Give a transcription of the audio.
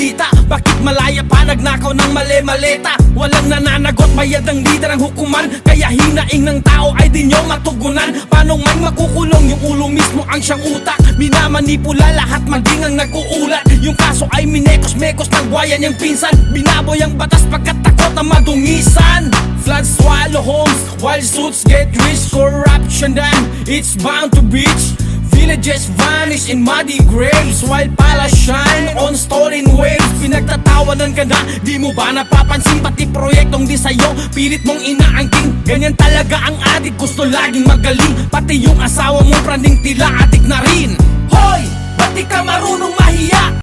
balita? Bakit malaya pa nagnakaw ng mali-maleta? Walang nananagot, bayad ng lider ang hukuman. Kaya hinaing ng tao ay di nyo matugunan. Paano man makukulong yung ulo mismo ang siyang utak? Minamanipula lahat maging ang nag-uulat. Yung kaso ay minekos-mekos ng buhayan niyang pinsan. Binaboy ang batas pagkat takot na madungisan. Floods swallow homes while suits get rich. Corruption then it's bound to breach. Villages vanish in muddy graves while palace shine on stolen waves. Pinagtatawanan ka na, di mo ba napapansin? Pati proyektong di sa'yo, pilit mong inaangking. Ganyan talaga ang adik, gusto laging magaling. Pati yung asawa mo, praning tila adik na rin. Hoy! Ba't di ka marunong mahiya?